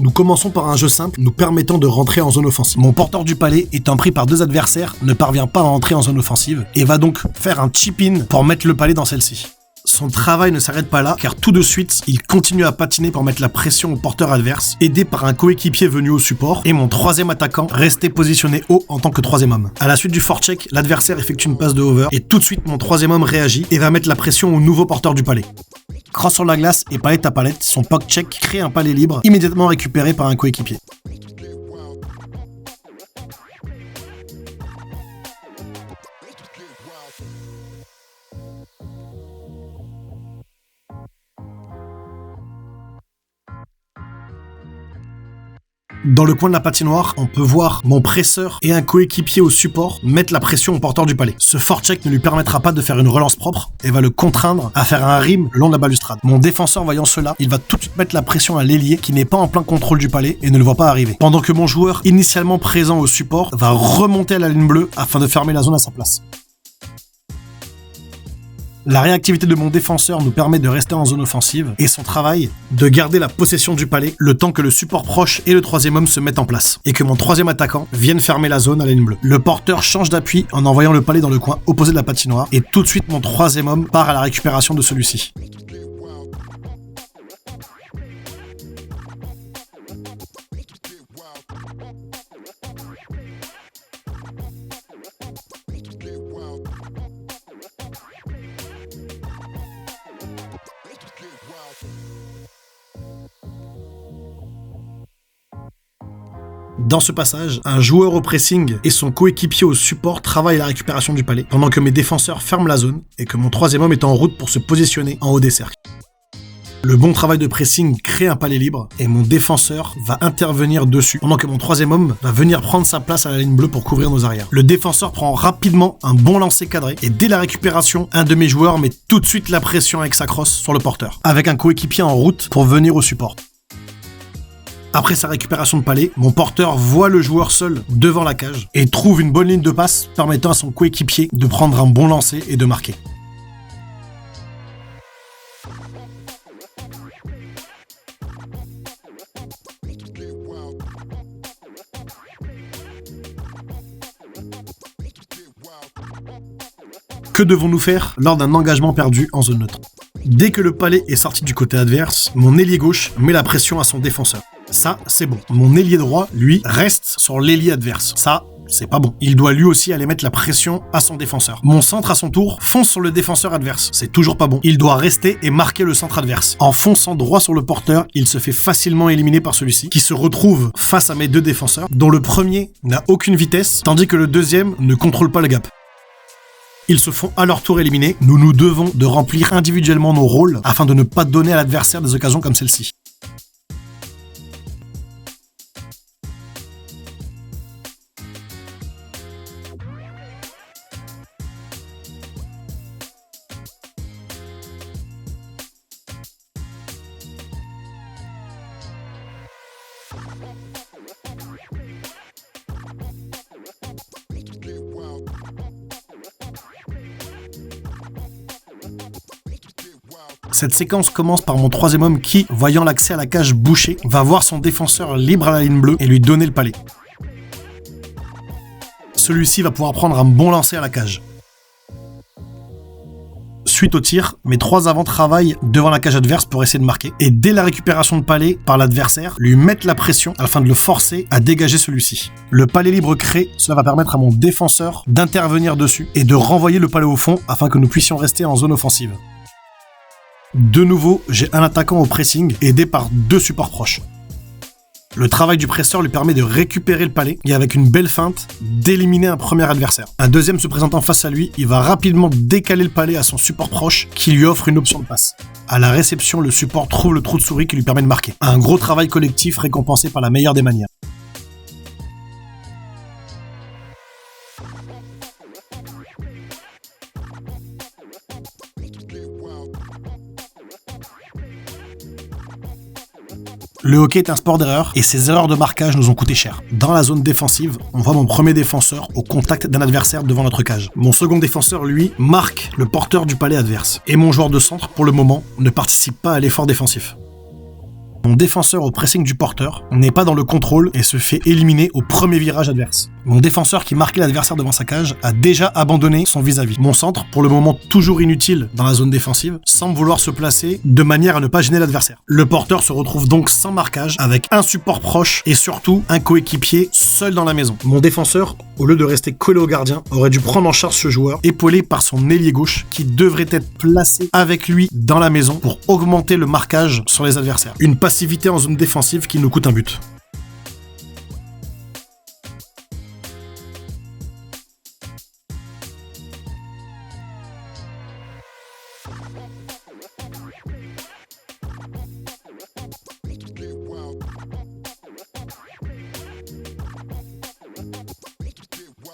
Nous commençons par un jeu simple nous permettant de rentrer en zone offensive. Mon porteur du palais, étant pris par 2 adversaires, ne parvient pas à entrer en zone offensive et va donc faire un chip-in pour mettre le palais dans celle-ci. Son travail ne s'arrête pas là, car tout de suite, il continue à patiner pour mettre la pression au porteur adverse, aidé par un coéquipier venu au support, et mon 3e attaquant restait positionné haut en tant que 3e homme. À la suite du forecheck, l'adversaire effectue une passe de over, et tout de suite mon 3e homme réagit et va mettre la pression au nouveau porteur du palais. Cross sur la glace et palette à palette, son poke check crée un palais libre, immédiatement récupéré par un coéquipier. Dans le coin de la patinoire, on peut voir mon presseur et un coéquipier au support mettre la pression au porteur du palais. Ce forecheck ne lui permettra pas de faire une relance propre et va le contraindre à faire un rim le long de la balustrade. Mon défenseur voyant cela, il va tout de suite mettre la pression à l'ailier qui n'est pas en plein contrôle du palais et ne le voit pas arriver. Pendant que mon joueur, initialement présent au support, va remonter à la ligne bleue afin de fermer la zone à sa place. La réactivité de mon défenseur nous permet de rester en zone offensive et son travail, de garder la possession du palais le temps que le support proche et le 3e homme se mettent en place et que mon 3e attaquant vienne fermer la zone à la ligne bleue. Le porteur change d'appui en envoyant le palais dans le coin opposé de la patinoire et tout de suite mon 3e homme part à la récupération de celui-ci. Dans ce passage, un joueur au pressing et son coéquipier au support travaillent à la récupération du palais, pendant que mes défenseurs ferment la zone et que mon 3e homme est en route pour se positionner en haut des cercles. Le bon travail de pressing crée un palais libre et mon défenseur va intervenir dessus, pendant que mon 3e homme va venir prendre sa place à la ligne bleue pour couvrir nos arrières. Le défenseur prend rapidement un bon lancer cadré et dès la récupération, un de mes joueurs met tout de suite la pression avec sa crosse sur le porteur, avec un coéquipier en route pour venir au support. Après sa récupération de palais, mon porteur voit le joueur seul devant la cage et trouve une bonne ligne de passe permettant à son coéquipier de prendre un bon lancer et de marquer. Que devons-nous faire lors d'un engagement perdu en zone neutre ? Dès que le palais est sorti du côté adverse, mon ailier gauche met la pression à son défenseur. Ça, c'est bon. Mon ailier droit, lui, reste sur l'ailier adverse. Ça, c'est pas bon. Il doit lui aussi aller mettre la pression à son défenseur. Mon centre, à son tour, fonce sur le défenseur adverse. C'est toujours pas bon. Il doit rester et marquer le centre adverse. En fonçant droit sur le porteur, il se fait facilement éliminer par celui-ci, qui se retrouve face à mes 2 défenseurs, dont le premier n'a aucune vitesse, tandis que le deuxième ne contrôle pas le gap. Ils se font à leur tour éliminer. Nous nous devons de remplir individuellement nos rôles afin de ne pas donner à l'adversaire des occasions comme celle-ci. Cette séquence commence par mon 3e homme qui, voyant l'accès à la cage bouché, va voir son défenseur libre à la ligne bleue et lui donner le palais. Celui-ci va pouvoir prendre un bon lancer à la cage. Suite au tir, mes 3 avants travaillent devant la cage adverse pour essayer de marquer. Et dès la récupération de palais par l'adversaire, lui mettent la pression afin de le forcer à dégager celui-ci. Le palais libre créé, cela va permettre à mon défenseur d'intervenir dessus et de renvoyer le palais au fond afin que nous puissions rester en zone offensive. De nouveau, j'ai un attaquant au pressing aidé par 2 supports proches. Le travail du presseur lui permet de récupérer le palais et avec une belle feinte, d'éliminer un premier adversaire. Un deuxième se présentant face à lui, il va rapidement décaler le palais à son support proche qui lui offre une option de passe. À la réception, le support trouve le trou de souris qui lui permet de marquer. Un gros travail collectif récompensé par la meilleure des manières. Le hockey est un sport d'erreur et ces erreurs de marquage nous ont coûté cher. Dans la zone défensive, on voit mon premier défenseur au contact d'un adversaire devant notre cage. Mon second défenseur, lui, marque le porteur du palet adverse. Et mon joueur de centre, pour le moment, ne participe pas à l'effort défensif. Mon défenseur au pressing du porteur n'est pas dans le contrôle et se fait éliminer au premier virage adverse. Mon défenseur qui marquait l'adversaire devant sa cage a déjà abandonné son vis-à-vis. Mon centre, pour le moment toujours inutile dans la zone défensive, semble vouloir se placer de manière à ne pas gêner l'adversaire. Le porteur se retrouve donc sans marquage, avec un support proche et surtout un coéquipier seul dans la maison. Mon défenseur, au lieu de rester collé au gardien, aurait dû prendre en charge ce joueur, épaulé par son ailier gauche, qui devrait être placé avec lui dans la maison pour augmenter le marquage sur les adversaires. Une passivité en zone défensive qui nous coûte un but.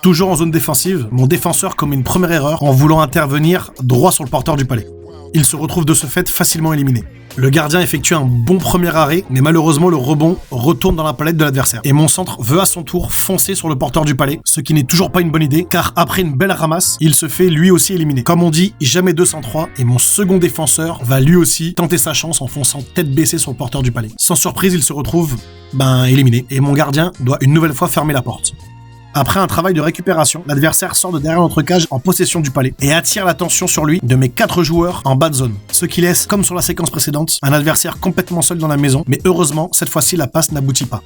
Toujours en zone défensive, mon défenseur commet une première erreur en voulant intervenir droit sur le porteur du palet. Il se retrouve de ce fait facilement éliminé. Le gardien effectue un bon premier arrêt, mais malheureusement le rebond retourne dans la palette de l'adversaire. Et mon centre veut à son tour foncer sur le porteur du palet, ce qui n'est toujours pas une bonne idée, car après une belle ramasse, il se fait lui aussi éliminer. Comme on dit, jamais 203, et mon second défenseur va lui aussi tenter sa chance en fonçant tête baissée sur le porteur du palet. Sans surprise, il se retrouve, éliminé, et mon gardien doit une nouvelle fois fermer la porte. Après un travail de récupération, l'adversaire sort de derrière notre cage en possession du palet et attire l'attention sur lui de mes 4 joueurs en bas de zone. Ce qui laisse, comme sur la séquence précédente, un adversaire complètement seul dans la maison, mais heureusement, cette fois-ci, la passe n'aboutit pas.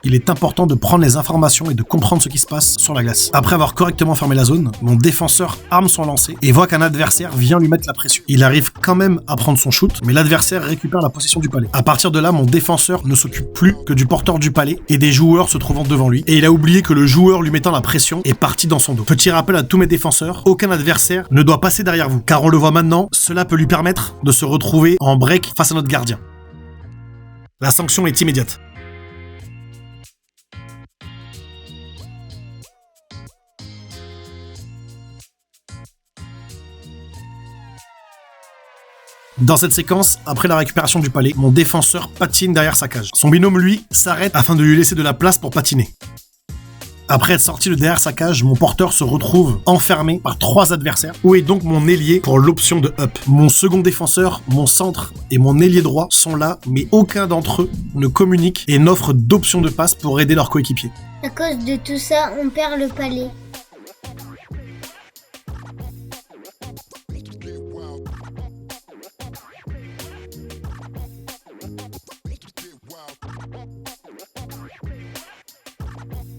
Il est important de prendre les informations et de comprendre ce qui se passe sur la glace. Après avoir correctement fermé la zone, mon défenseur arme son lancer et voit qu'un adversaire vient lui mettre la pression. Il arrive quand même à prendre son shoot, mais l'adversaire récupère la possession du palet. À partir de là, mon défenseur ne s'occupe plus que du porteur du palet et des joueurs se trouvant devant lui, et il a oublié que le joueur lui mettant la pression est parti dans son dos. Petit rappel à tous mes défenseurs, aucun adversaire ne doit passer derrière vous, car on le voit maintenant, cela peut lui permettre de se retrouver en break face à notre gardien. La sanction est immédiate. Dans cette séquence, après la récupération du palet, mon défenseur patine derrière sa cage. Son binôme, lui, s'arrête afin de lui laisser de la place pour patiner. Après être sorti de derrière sa cage, mon porteur se retrouve enfermé par 3 adversaires. Où est donc mon ailier pour l'option de up? Mon second défenseur, mon centre et mon ailier droit sont là, mais aucun d'entre eux ne communique et n'offre d'option de passe pour aider leur coéquipier. À cause de tout ça, on perd le palet.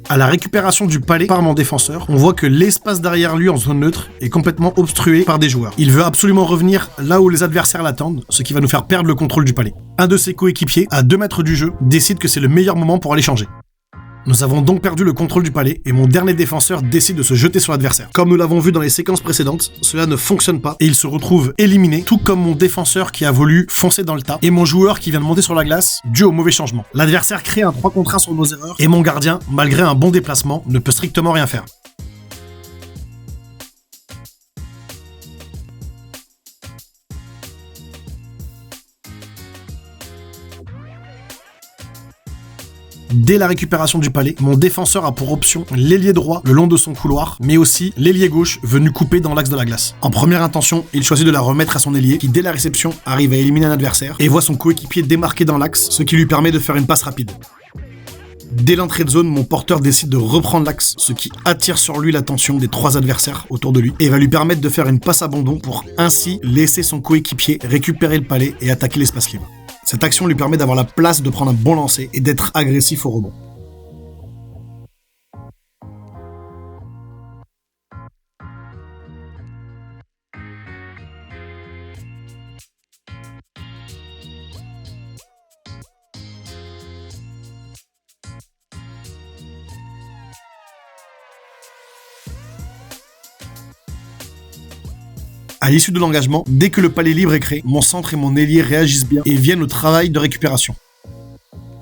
À la récupération du palet par mon défenseur, on voit que l'espace derrière lui en zone neutre est complètement obstrué par des joueurs. Il veut absolument revenir là où les adversaires l'attendent, ce qui va nous faire perdre le contrôle du palet. Un de ses coéquipiers, à 2 mètres du jeu, décide que c'est le meilleur moment pour aller changer. Nous avons donc perdu le contrôle du palet et mon dernier défenseur décide de se jeter sur l'adversaire. Comme nous l'avons vu dans les séquences précédentes, cela ne fonctionne pas et il se retrouve éliminé, tout comme mon défenseur qui a voulu foncer dans le tas et mon joueur qui vient de monter sur la glace dû au mauvais changement. L'adversaire crée un 3 contre 1 sur nos erreurs et mon gardien, malgré un bon déplacement, ne peut strictement rien faire. Dès la récupération du palet, mon défenseur a pour option l'ailier droit le long de son couloir, mais aussi l'ailier gauche venu couper dans l'axe de la glace. En première intention, il choisit de la remettre à son ailier, qui dès la réception arrive à éliminer un adversaire et voit son coéquipier démarqué dans l'axe, ce qui lui permet de faire une passe rapide. Dès l'entrée de zone, mon porteur décide de reprendre l'axe, ce qui attire sur lui l'attention des 3 adversaires autour de lui et va lui permettre de faire une passe abandon pour ainsi laisser son coéquipier récupérer le palet et attaquer l'espace libre. Cette action lui permet d'avoir la place de prendre un bon lancer et d'être agressif au rebond. À l'issue de l'engagement, dès que le palet libre est créé, mon centre et mon ailier réagissent bien et viennent au travail de récupération.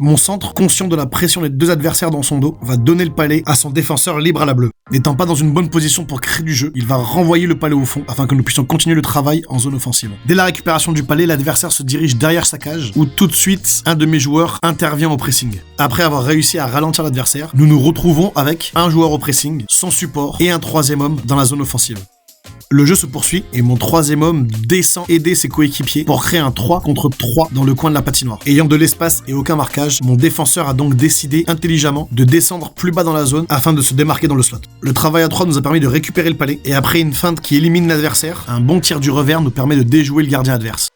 Mon centre, conscient de la pression des deux adversaires dans son dos, va donner le palais à son défenseur libre à la bleue. N'étant pas dans une bonne position pour créer du jeu, il va renvoyer le palais au fond afin que nous puissions continuer le travail en zone offensive. Dès la récupération du palais, l'adversaire se dirige derrière sa cage où tout de suite, un de mes joueurs intervient au pressing. Après avoir réussi à ralentir l'adversaire, nous nous retrouvons avec un joueur au pressing, son support et un troisième homme dans la zone offensive. Le jeu se poursuit et mon troisième homme descend aider ses coéquipiers pour créer un 3 contre 3 dans le coin de la patinoire. Ayant de l'espace et aucun marquage, mon défenseur a donc décidé intelligemment de descendre plus bas dans la zone afin de se démarquer dans le slot. Le travail à 3 nous a permis de récupérer le palais et après une feinte qui élimine l'adversaire, un bon tir du revers nous permet de déjouer le gardien adverse.